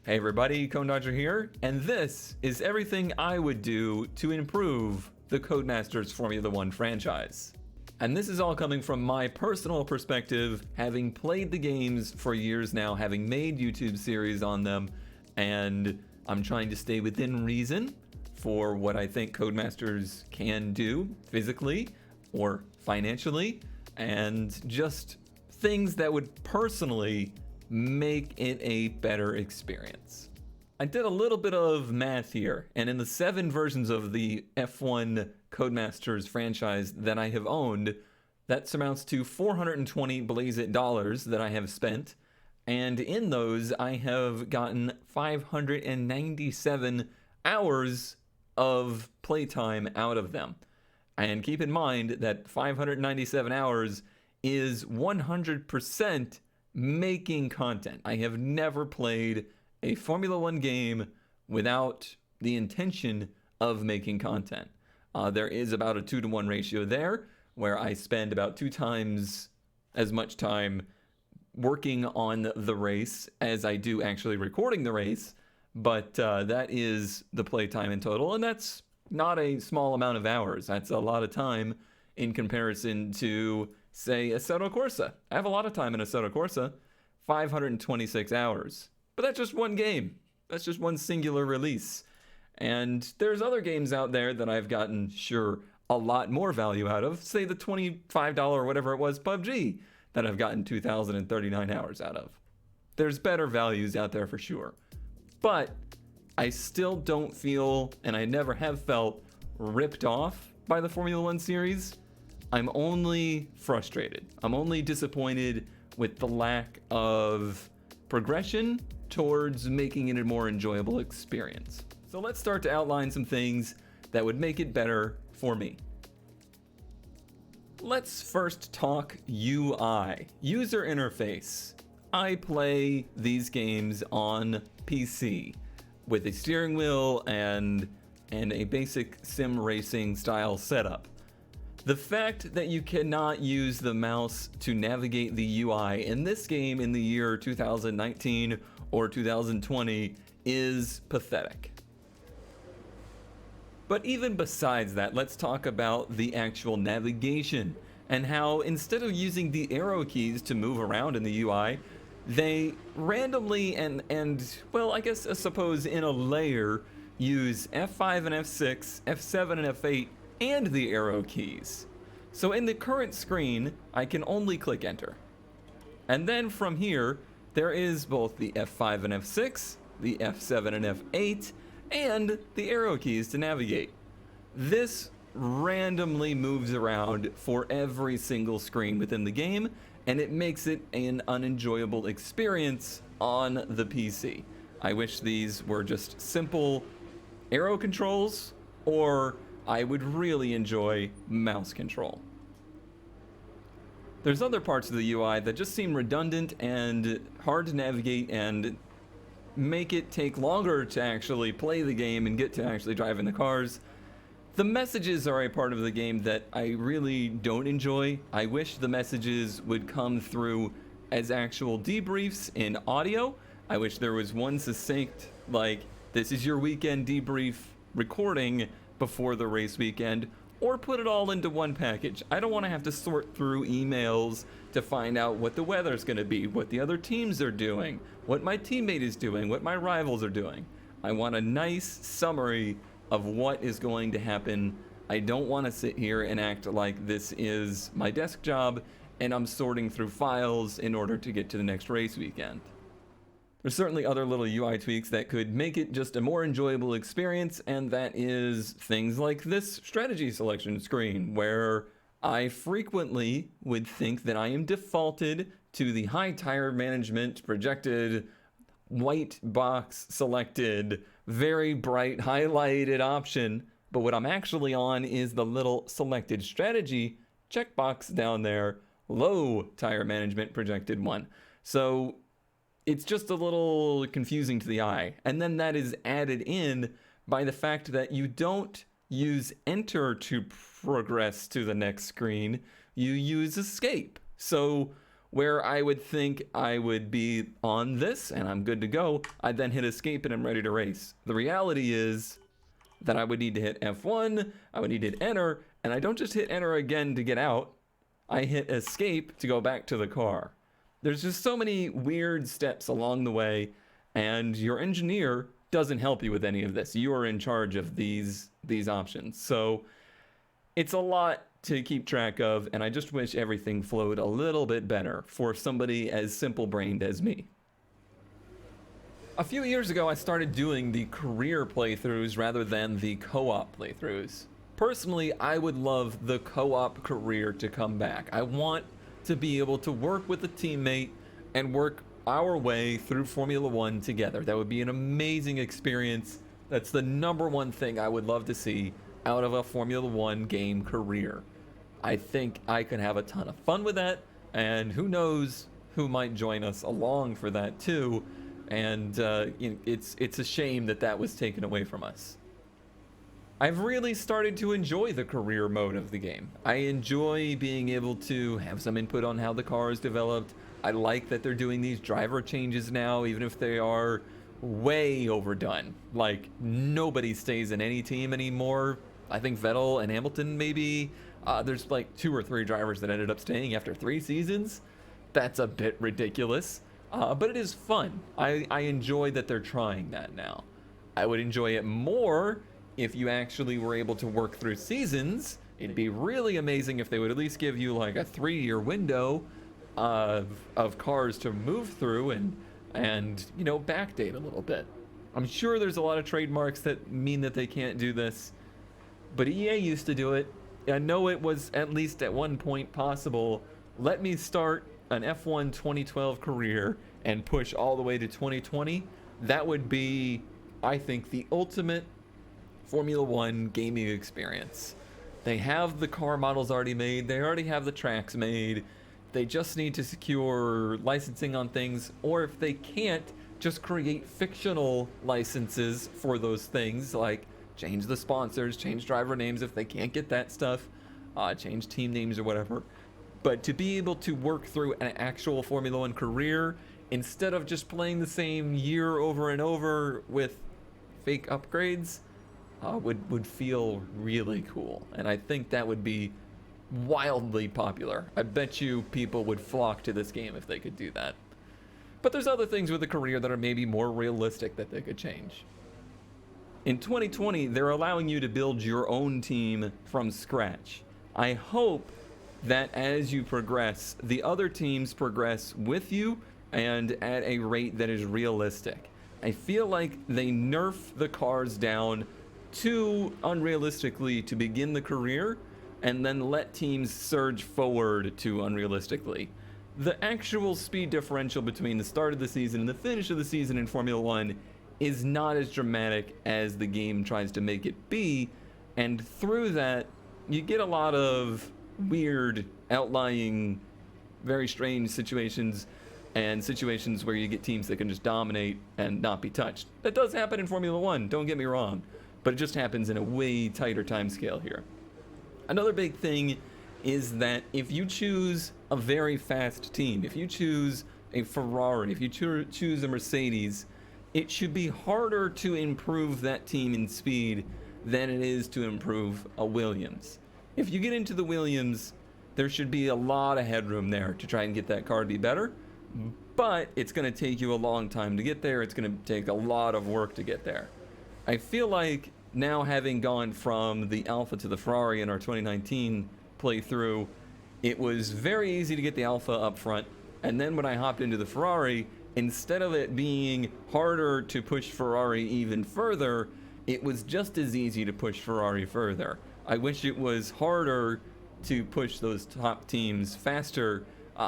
Hey everybody, Codemasters here, and this is everything I would do to improve the Codemasters Formula 1 franchise. And this is all coming from my personal perspective, having played the games for years now, having made YouTube series on them, and I'm trying to stay within reason for what I think Codemasters can do physically or financially, and just things that would personally make it a better experience. I did a little bit of math here, and in the 7 versions of the F1 Codemasters franchise that I have owned, that amounts to 420 Blaze It dollars that I have spent, and in those I have gotten 597 hours of playtime out of them. And keep in mind that 597 hours is 100% making content. I have never played a Formula 1 game without the intention of making content. There is about a 2-to-1 ratio there, where I spend about 2 times as much time working on the race as I do actually recording the race, but that is the playtime in total, and that's not a small amount of hours. That's a lot of time in comparison to, say, Assetto Corsa. I have a lot of time in Assetto Corsa, 526 hours. But that's just one game. That's just one singular release. And there's other games out there that I've gotten, sure, a lot more value out of. Say the $25 or whatever it was PUBG that I've gotten 2,039 hours out of. There's better values out there for sure. But I still don't feel, and I never have felt, ripped off by the Formula 1 series. I'm only frustrated. I'm only disappointed with the lack of progression towards making it a more enjoyable experience. So let's start to outline some things that would make it better for me. Let's first talk UI, user interface. I play these games on PC with a steering wheel and a basic sim racing style setup. The fact that you cannot use the mouse to navigate the UI in this game in the year 2019 or 2020 is pathetic. But even besides that, let's talk about the actual navigation and how instead of using the arrow keys to move around in the UI, they randomly and well, I suppose in a layer, use F5 and F6, F7 and F8, and the arrow keys. So in the current screen, I can only click enter. And then from here, there is both the F5 and F6, the F7 and F8, and the arrow keys to navigate. This randomly moves around for every single screen within the game, and it makes it an unenjoyable experience on the PC. I wish these were just simple arrow controls, or I would really enjoy mouse control. There's other parts of the UI that just seem redundant and hard to navigate and make it take longer to actually play the game and get to actually driving the cars. The messages are a part of the game that I really don't enjoy. I wish the messages would come through as actual debriefs in audio. I wish there was one succinct, like, this is your weekend debrief recording before the race weekend, or put it all into one package. I don't want to have to sort through emails to find out what the weather's going to be, what the other teams are doing, what my teammate is doing, what my rivals are doing. I want a nice summary of what is going to happen. I don't want to sit here and act like this is my desk job and I'm sorting through files in order to get to the next race weekend. There's certainly other little UI tweaks that could make it just a more enjoyable experience, and that is things like this strategy selection screen, where I frequently would think that I am defaulted to the high tire management projected white box selected, very bright highlighted option, but what I'm actually on is the little selected strategy checkbox down there, low tire management projected one. So it's just a little confusing to the eye. And then that is added in by the fact that you don't use enter to progress to the next screen, you use escape. So where I would think I would be on this and I'm good to go. I'd then hit escape and I'm ready to race. The reality is that I would need to hit F1, I would need to hit enter, and I don't just hit enter again to get out. I hit escape to go back to the car. There's just so many weird steps along the way, and your engineer doesn't help you with any of this. You are in charge of these options. So it's a lot to keep track of, and I just wish everything flowed a little bit better for somebody as simple-brained as me. A few years ago, I started doing the career playthroughs rather than the co-op playthroughs. Personally, I would love the co-op career to come back. I want to be able to work with a teammate and work our way through Formula One together. That would be an amazing experience. That's the #1 thing I would love to see out of a Formula One game career. I think I could have a ton of fun with that, and who knows who might join us along for that too. And it's a shame that that was taken away from us. I've really started to enjoy the career mode of the game. I enjoy being able to have some input on how the car is developed. I like that they're doing these driver changes now, even if they are way overdone. Like, nobody stays in any team anymore. I think Vettel and Hamilton maybe. There's like 2 or 3 drivers that ended up staying after 3 seasons. That's a bit ridiculous. But it is fun. I enjoy that they're trying that now. I would enjoy it more if you actually were able to work through seasons. It'd be really amazing if they would at least give you like a 3-year window of cars to move through and you know, backdate a little bit. I'm sure there's a lot of trademarks that mean that they can't do this, but EA used to do it. I know it was at least at one point possible. Let me start an F1 2012 career and push all the way to 2020. That would be, I think, the ultimate Formula One gaming experience. They have the car models already made. They already have the tracks made. They just need to secure licensing on things, or if they can't, just create fictional licenses for those things, like change the sponsors, change driver names if they can't get that stuff, change team names or whatever. But to be able to work through an actual Formula One career instead of just playing the same year over and over with fake upgrades would feel really cool. And I think that would be wildly popular. I bet you people would flock to this game if they could do that. But there's other things with the career that are maybe more realistic that they could change. In 2020, they're allowing you to build your own team from scratch. I hope that as you progress, the other teams progress with you and at a rate that is realistic. I feel like they nerf the cars down too unrealistically to begin the career and then let teams surge forward too unrealistically. The actual speed differential between the start of the season and the finish of the season in Formula One is not as dramatic as the game tries to make it be, and through that, you get a lot of weird, outlying, very strange situations, and situations where you get teams that can just dominate and not be touched. That does happen in Formula One, don't get me wrong, but it just happens in a way tighter time scale here. Another big thing is that if you choose a very fast team, if you choose a Ferrari, if you choose a Mercedes, it should be harder to improve that team in speed than it is to improve a Williams. If you get into the Williams, there should be a lot of headroom there to try and get that car to be better, but it's going to take you a long time to get there. It's going to take a lot of work to get there. I feel like now, having gone from the Alpha to the Ferrari in our 2019 playthrough, it was very easy to get the Alpha up front, and then when I hopped into the Ferrari, instead of it being harder to push Ferrari even further, it was just as easy to push Ferrari further. I wish it was harder to push those top teams faster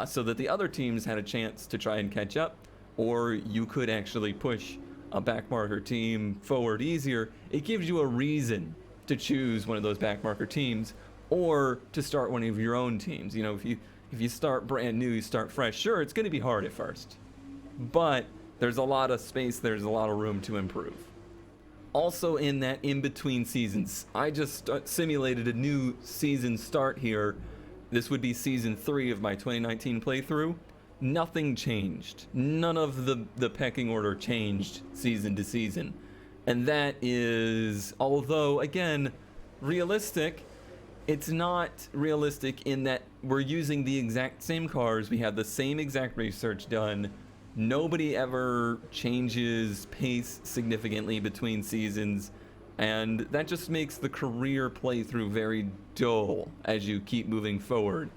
so that the other teams had a chance to try and catch up, or you could actually push a backmarker team forward easier. It gives you a reason to choose one of those backmarker teams or to start one of your own teams. You know, if you start brand new, you start fresh, sure, it's going to be hard at first, but there's a lot of space, there's a lot of room to improve. Also, in that in-between seasons, I just simulated a new season start here. This would be season 3 of my 2019 playthrough. nothing changed. None of the pecking order changed season to season. And that is, although, again, realistic, it's not realistic in that we're using the exact same cars, we have the same exact research done, nobody ever changes pace significantly between seasons, and that just makes the career playthrough very dull as you keep moving forward.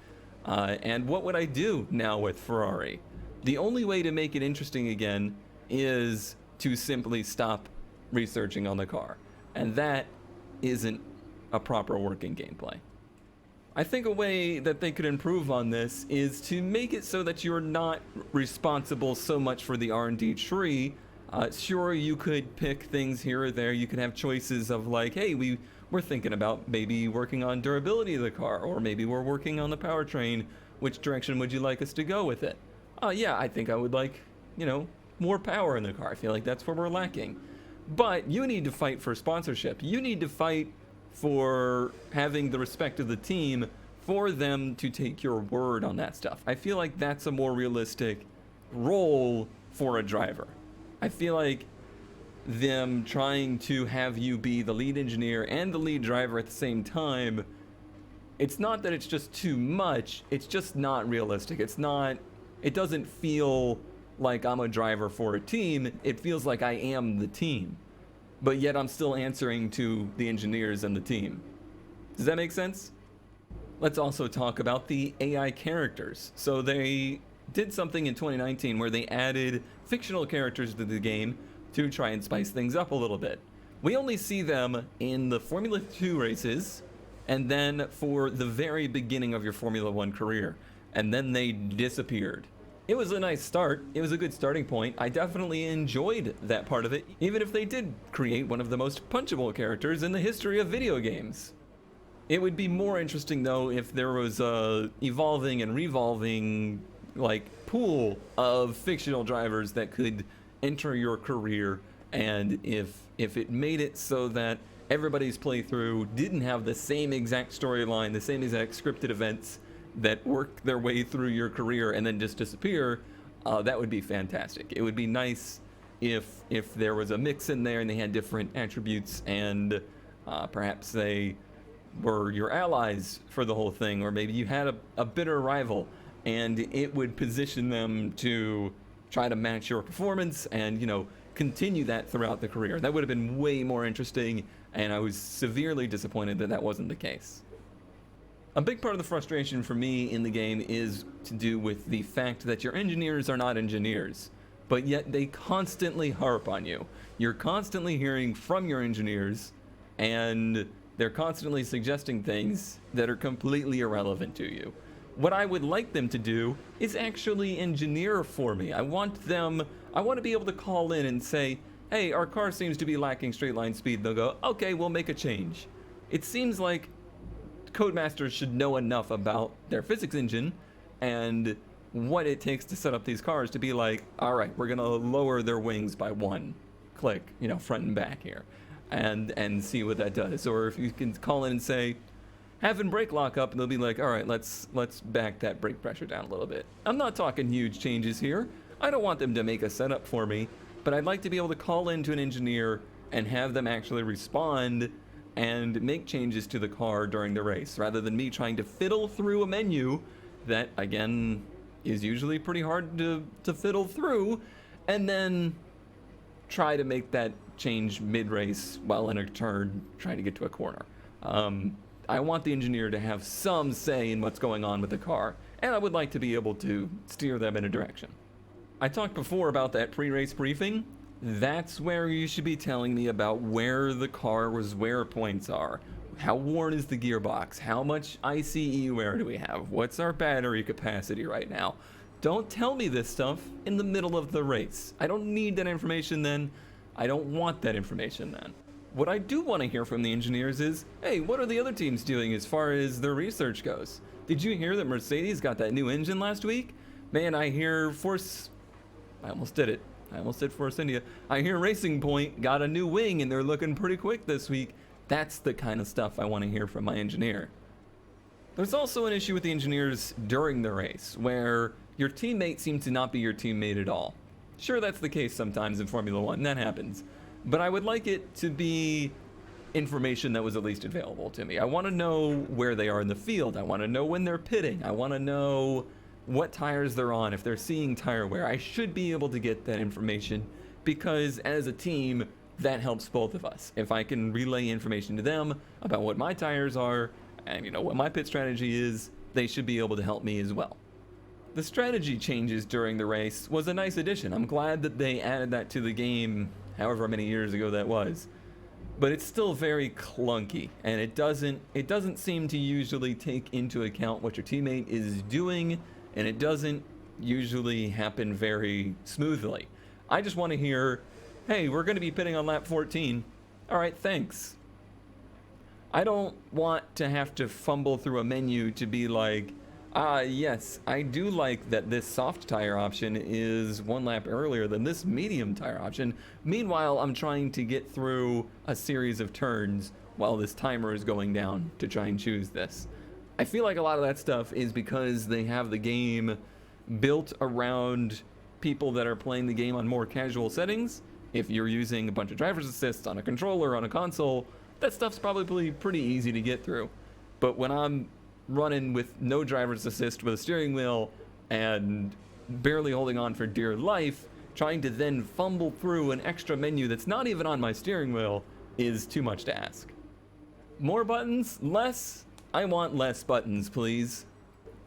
And what would I do now with Ferrari? The only way to make it interesting again is to simply stop researching on the car, and that isn't a proper working gameplay. I think a way that they could improve on this is to make it so that you're not responsible so much for the R&D tree. Sure, you could pick things here or there. You could have choices of like, hey, we're thinking about maybe working on durability of the car, or maybe we're working on the powertrain. Which direction would you like us to go with it? Yeah, I think I would like, more power in the car. I feel like that's where we're lacking. But you need to fight for sponsorship. You need to fight for having the respect of the team for them to take your word on that stuff. I feel like that's a more realistic role for a driver. I feel like them trying to have you be the lead engineer and the lead driver at the same time, it's not that it's just too much, it's just not realistic. It doesn't feel like I'm a driver for a team, it feels like I am the team. But yet I'm still answering to the engineers and the team. Does that make sense? Let's also talk about the AI characters. So they did something in 2019 where they added fictional characters to the game to try and spice things up a little bit. We only see them in the Formula 2 races, and then for the very beginning of your Formula 1 career, and then they disappeared. It was a nice start. It was a good starting point. I definitely enjoyed that part of it, even if they did create one of the most punchable characters in the history of video games. It would be more interesting, though, if there was a evolving and revolving, pool of fictional drivers that could enter your career, and if it made it so that everybody's playthrough didn't have the same exact storyline, the same exact scripted events that work their way through your career and then just disappear, that would be fantastic. It would be nice if there was a mix in there and they had different attributes, and perhaps they were your allies for the whole thing, or maybe you had a bitter rival and it would position them to try to match your performance and continue that throughout the career. That would have been way more interesting, and I was severely disappointed that that wasn't the case. A big part of the frustration for me in the game is to do with the fact that your engineers are not engineers, but yet they constantly harp on you. You're constantly hearing from your engineers, and they're constantly suggesting things that are completely irrelevant to you. What I would like them to do is actually engineer for me. I want to be able to call in and say, hey, our car seems to be lacking straight line speed. They'll go, okay, we'll make a change. It seems like Codemasters should know enough about their physics engine and what it takes to set up these cars to be like, all right, we're gonna lower their wings by 1 click, front and back here, and see what that does. Or if you can call in and say, having brake lock up, and they'll be like, all right, let's back that brake pressure down a little bit. I'm not talking huge changes here. I don't want them to make a setup for me, but I'd like to be able to call into an engineer and have them actually respond and make changes to the car during the race, rather than me trying to fiddle through a menu that, again, is usually pretty hard to fiddle through, and then try to make that change mid-race while in a turn trying to get to a corner. I want the engineer to have some say in what's going on with the car, and I would like to be able to steer them in a direction. I talked before about that pre-race briefing. That's where you should be telling me about where the car's wear points are. How worn is the gearbox? How much ICE wear do we have? What's our battery capacity right now? Don't tell me this stuff in the middle of the race. I don't need that information then. I don't want that information then. What I do want to hear from the engineers is, hey, what are the other teams doing as far as their research goes? Did you hear that Mercedes got that new engine last week? Man, I hear I almost did Force India. I hear Racing Point got a new wing and they're looking pretty quick this week. That's the kind of stuff I want to hear from my engineer. There's also an issue with the engineers during the race, where your teammate seemed to not be your teammate at all. Sure, that's the case sometimes in Formula 1, that happens. But I would like it to be information that was at least available to me. I want to know where they are in the field. I want to know when they're pitting. I want to know what tires they're on, if they're seeing tire wear. I should be able to get that information because as a team, that helps both of us. If I can relay information to them about what my tires are and what my pit strategy is, they should be able to help me as well. The strategy changes during the race was a nice addition. I'm glad that they added that to the game however many years ago that was. But it's still very clunky, and it doesn't seem to usually take into account what your teammate is doing, and it doesn't usually happen very smoothly. I just want to hear, hey, we're going to be pitting on lap 14. All right, thanks. I don't want to have to fumble through a menu to be like, yes, I do like that this soft tire option is 1 lap earlier than this medium tire option. Meanwhile, I'm trying to get through a series of turns while this timer is going down to try and choose this. I feel like a lot of that stuff is because they have the game built around people that are playing the game on more casual settings. If you're using a bunch of driver's assists on a controller, on a console, that stuff's probably pretty easy to get through. But when I'm running with no driver's assist with a steering wheel and barely holding on for dear life, trying to then fumble through an extra menu that's not even on my steering wheel is too much to ask. More buttons? Less? I want less buttons, please.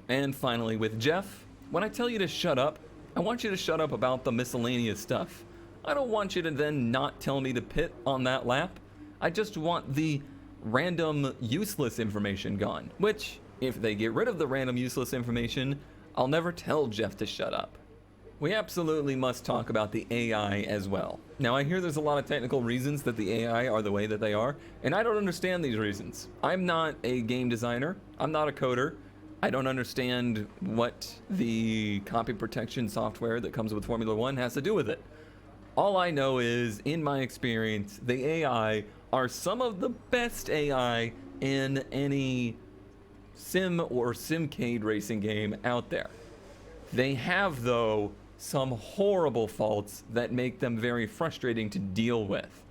And finally, with Jeff, when I tell you to shut up, I want you to shut up about the miscellaneous stuff. I don't want you to then not tell me to pit on that lap. I just want the random useless information gone, which, if they get rid of the random useless information, I'll never tell Jeff to shut up. We absolutely must talk about the AI as well. Now, I hear there's a lot of technical reasons that the AI are the way that they are, and I don't understand these reasons. I'm not a game designer. I'm not a coder. I don't understand what the copy protection software that comes with Formula 1 has to do with it. All I know is, in my experience, the AI are some of the best AI in any sim or simcade racing game out there. They have, though, some horrible faults that make them very frustrating to deal with.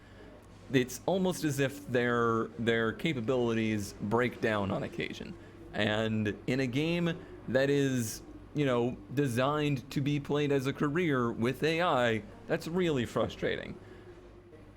It's almost as if their capabilities break down on occasion. And in a game that is, designed to be played as a career with AI, that's really frustrating.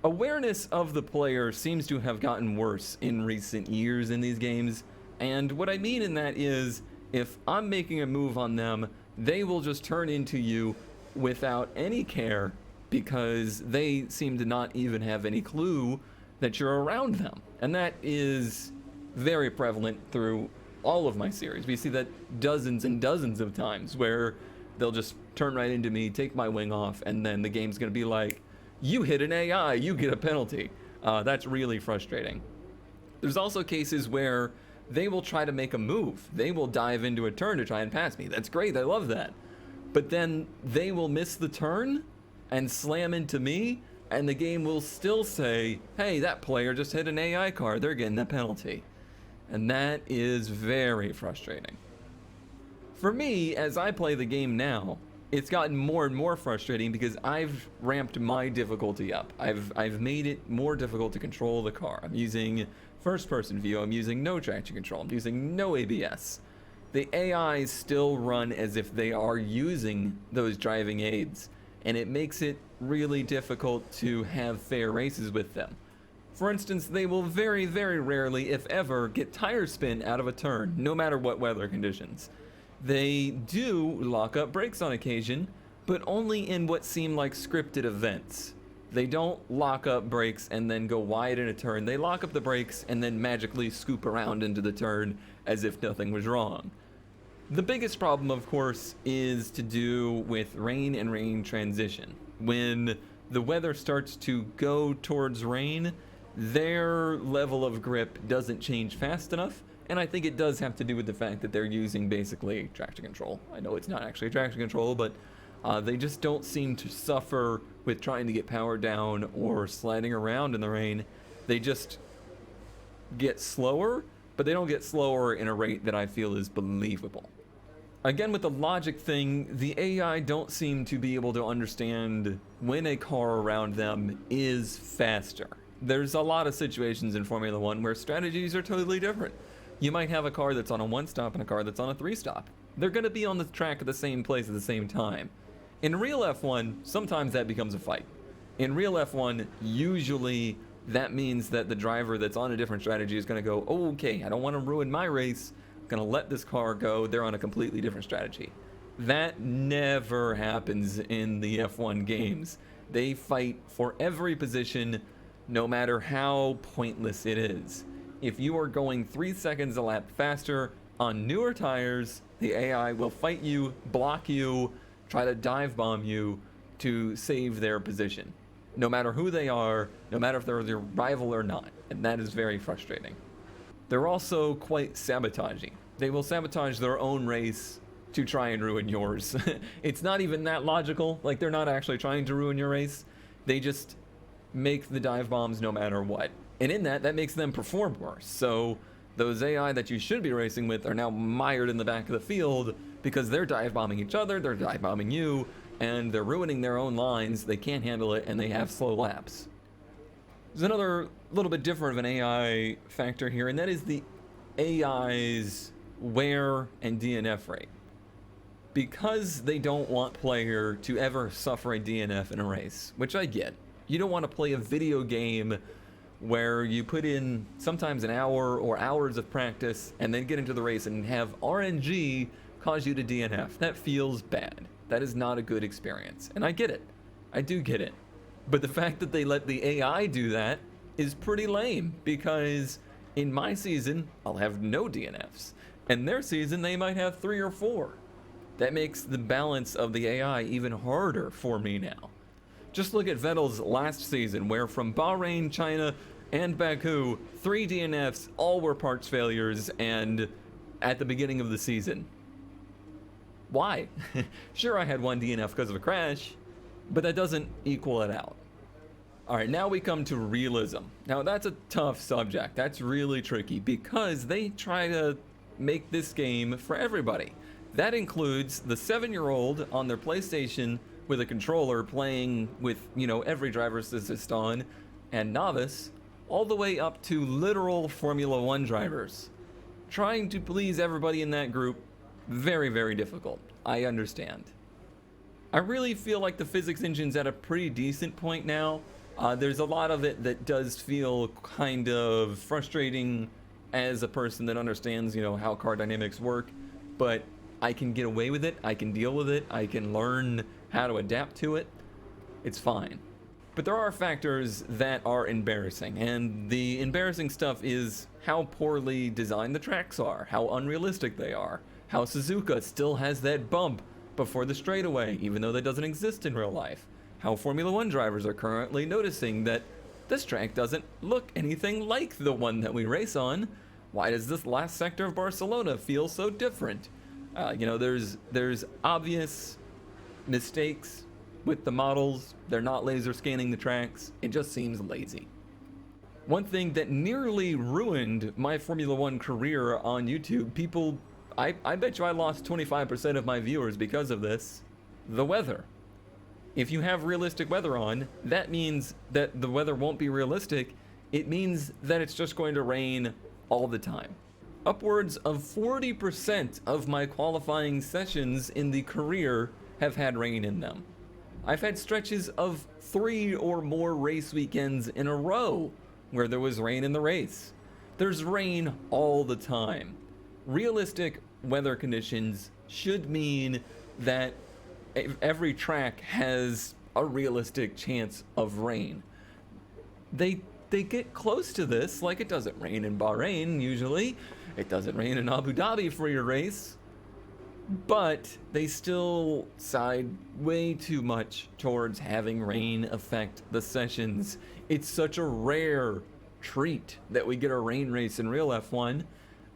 Awareness of the player seems to have gotten worse in recent years in these games, and what I mean in that is, if I'm making a move on them, they will just turn into you without any care because they seem to not even have any clue that you're around them. And that is very prevalent through all of my series. We see that dozens and dozens of times where they'll just turn right into me, take my wing off, and then the game's going to be like, you hit an AI, you get a penalty. That's really frustrating. There's also cases where they will try to make a move. They will dive into a turn to try and pass me. That's great, I love that. But then they will miss the turn and slam into me, and the game will still say, hey, that player just hit an AI car, they're getting a penalty. And that is very frustrating. For me, as I play the game now, it's gotten more and more frustrating because I've ramped my difficulty up. I've made it more difficult to control the car. I'm using first-person view, I'm using no traction control, I'm using no ABS. The AIs still run as if they are using those driving aids, and it makes it really difficult to have fair races with them. For instance, they will very, very rarely, if ever, get tire spin out of a turn, no matter what weather conditions. They do lock up brakes on occasion, but only in what seem like scripted events. They don't lock up brakes and then go wide in a turn. They lock up the brakes and then magically scoop around into the turn as if nothing was wrong. The biggest problem, of course, is to do with rain and rain transition. When the weather starts to go towards rain, their level of grip doesn't change fast enough, and I think it does have to do with the fact that they're using basically traction control. I know it's not actually traction control, but they just don't seem to suffer with trying to get power down or sliding around in the rain. They just get slower, but they don't get slower in a rate that I feel is believable. Again, with the logic thing, the AI don't seem to be able to understand when a car around them is faster. There's a lot of situations in Formula One where strategies are totally different. You might have a car that's on a 1-stop and a car that's on a 3-stop. They're going to be on the track at the same place at the same time. In real F1, sometimes that becomes a fight. In real F1, usually that means that the driver that's on a different strategy is going to go, oh, okay, I don't want to ruin my race. I'm going to let this car go. They're on a completely different strategy. That never happens in the F1 games. They fight for every position, no matter how pointless it is. If you are going 3 seconds a lap faster on newer tires, the AI will fight you, block you, try to dive bomb you to save their position. No matter who they are, no matter if they're your rival or not. And that is very frustrating. They're also quite sabotaging. They will sabotage their own race to try and ruin yours. It's not even that logical. Like, they're not actually trying to ruin your race. They just make the dive bombs no matter what. And in that makes them perform worse. So those AI that you should be racing with are now mired in the back of the field because they're dive bombing each other, they're dive bombing you, and they're ruining their own lines. They can't handle it, and they have slow laps. There's another little bit different of an AI factor here, and that is the AI's wear and DNF rate. Because they don't want player to ever suffer a DNF in a race, which I get. You don't want to play a video game where you put in sometimes an hour or hours of practice and then get into the race and have RNG cause you to DNF. That feels bad. That is not a good experience. And I get it. I do get it. But the fact that they let the AI do that is pretty lame, because in my season, I'll have no DNFs. In their season, they might have 3 or 4. That makes the balance of the AI even harder for me now. Just look at Vettel's last season, where from Bahrain, China, and Baku, 3 DNFs, all were parts failures, and at the beginning of the season. Why? Sure, I had 1 DNF because of a crash, but that doesn't equal it out. Alright, now we come to realism. Now that's a tough subject. That's really tricky because they try to make this game for everybody. That includes the 7-year-old on their PlayStation with a controller playing with, every driver's assist on, and novice, all the way up to literal Formula One drivers. Trying to please everybody in that group, very, very difficult. I understand. I really feel like the physics engine's at a pretty decent point now. There's a lot of it that does feel kind of frustrating as a person that understands, how car dynamics work, but I can get away with it, I can deal with it, I can learn how to adapt to it. It's fine. But there are factors that are embarrassing, and the embarrassing stuff is how poorly designed the tracks are, how unrealistic they are, how Suzuka still has that bump before the straightaway, even though that doesn't exist in real life, how Formula One drivers are currently noticing that this track doesn't look anything like the one that we race on. Why does this last sector of Barcelona feel so different? There's obvious mistakes with the models. They're not laser scanning the tracks. It just seems lazy. One thing that nearly ruined my Formula One career on YouTube, I bet you I lost 25% of my viewers because of this. The weather. If you have realistic weather on, that means that the weather won't be realistic. It means that it's just going to rain all the time. Upwards of 40% of my qualifying sessions in the career have had rain in them. I've had stretches of 3 or more race weekends in a row where there was rain in the race. There's rain all the time. Realistic weather conditions should mean that every track has a realistic chance of rain. They get close to this, like it doesn't rain in Bahrain usually. It doesn't rain in Abu Dhabi for your race. But they still side way too much towards having rain affect the sessions. It's such a rare treat that we get a rain race in real F1,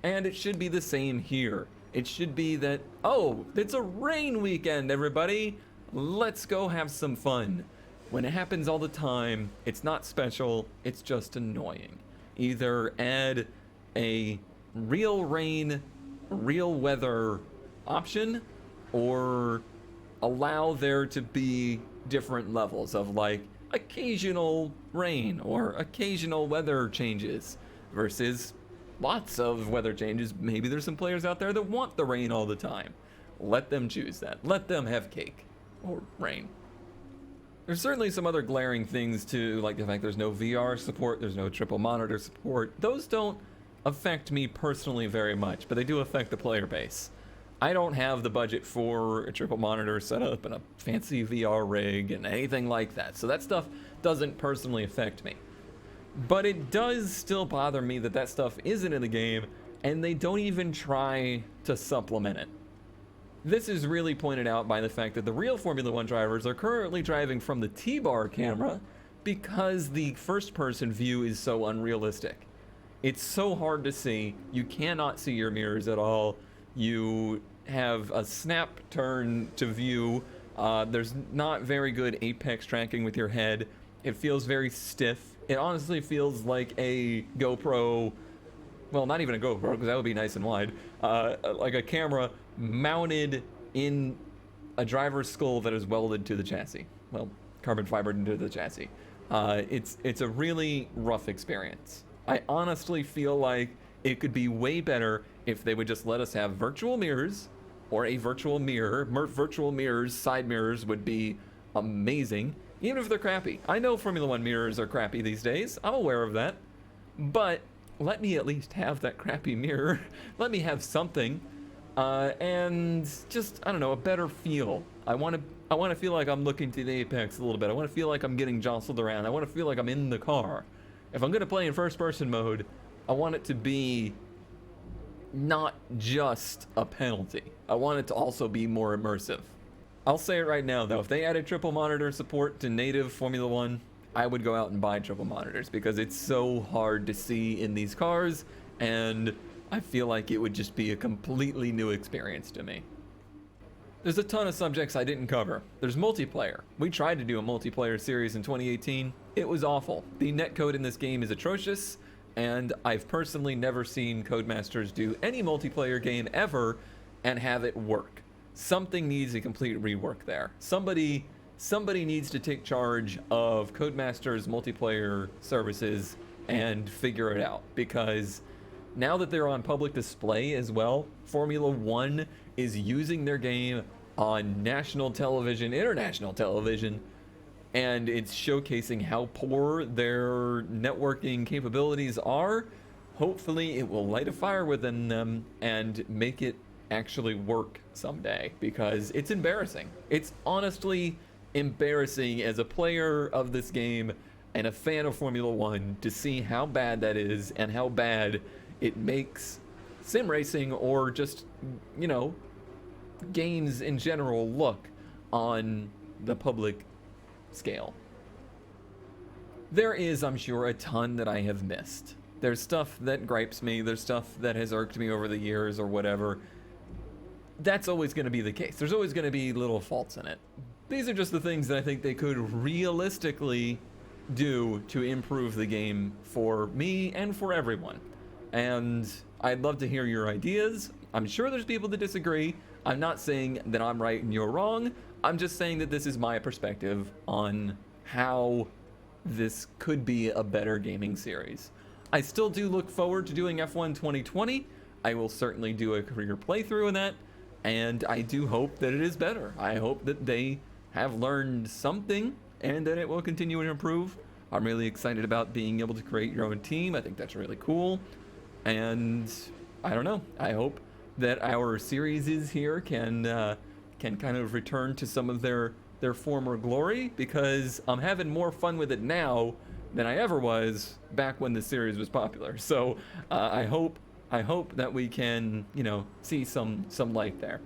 and it should be the same here. It should be that, oh, it's a rain weekend, everybody. Let's go have some fun. When it happens all the time, it's not special, it's just annoying. Either add a real rain, real weather option, or allow there to be different levels of like occasional rain or occasional weather changes versus lots of weather changes. Maybe there's some players out there that want the rain all the time. Let them choose that. Let them have cake or rain. There's certainly some other glaring things too, like the fact there's no VR support, there's no triple monitor support. Those don't affect me personally very much, but they do affect the player base. I don't have the budget for a triple monitor setup and a fancy VR rig and anything like that, so that stuff doesn't personally affect me. But it does still bother me that that stuff isn't in the game, and they don't even try to supplement it. This is really pointed out by the fact that the real Formula 1 drivers are currently driving from the T-bar camera because the first-person view is so unrealistic. It's so hard to see. You cannot see your mirrors at all. You have a snap turn to view. There's not very good apex tracking with your head. It feels very stiff. It honestly feels like a GoPro, well, not even a GoPro, because that would be nice and wide, like a camera mounted in a driver's skull that is welded to the chassis. Well, carbon fibered into the chassis. It's a really rough experience. I honestly feel like it could be way better if they would just let us have virtual mirrors, or a virtual mirror. Virtual mirrors, side mirrors would be amazing, even if they're crappy. I know Formula 1 mirrors are crappy these days. I'm aware of that. But let me at least have that crappy mirror. Let me have something. And just, I don't know, a better feel. I want to feel like I'm looking to the apex a little bit. I want to feel like I'm getting jostled around. I want to feel like I'm in the car. If I'm going to play in first-person mode, I want it to be not just a penalty. I want it to also be more immersive. I'll say it right now, though. If they added triple monitor support to native Formula 1, I would go out and buy triple monitors because it's so hard to see in these cars, and I feel like it would just be a completely new experience to me. There's a ton of subjects I didn't cover. There's multiplayer. We tried to do a multiplayer series in 2018. It was awful. The netcode in this game is atrocious, and I've personally never seen Codemasters do any multiplayer game ever and have it work. Something needs a complete rework there. Somebody needs to take charge of Codemasters multiplayer services and figure it out, because now that they're on public display as well, Formula 1 is using their game on national television, international television, and it's showcasing how poor their networking capabilities are. Hopefully it will light a fire within them and make it actually work someday, because it's embarrassing. It's honestly embarrassing as a player of this game and a fan of Formula 1 to see how bad that is and how bad it makes sim racing, or just, you know, games in general, look on the public scale. There is, I'm sure, a ton that I have missed. There's stuff that gripes me, there's stuff that has irked me over the years or whatever. That's always going to be the case. There's always going to be little faults in it. These are just the things that I think they could realistically do to improve the game for me and for everyone. And I'd love to hear your ideas. I'm sure there's people that disagree. I'm not saying that I'm right and you're wrong. I'm just saying that this is my perspective on how this could be a better gaming series. I still do look forward to doing F1 2020. I will certainly do a career playthrough in that, and I do hope that it is better. I hope that they have learned something and that it will continue to improve. I'm really excited about being able to create your own team. I think that's really cool. And I don't know, I hope that our series here can kind of return to some of their former glory, because I'm having more fun with it now than I ever was back when the series was popular. So I hope that we can, you know, see some light there.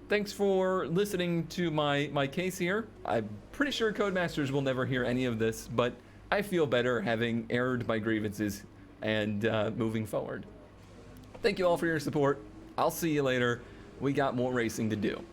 Thanks for listening to my case here. I'm pretty sure Codemasters will never hear any of this, but I feel better having aired my grievances and moving forward. Thank you all for your support. I'll see you later. We got more racing to do.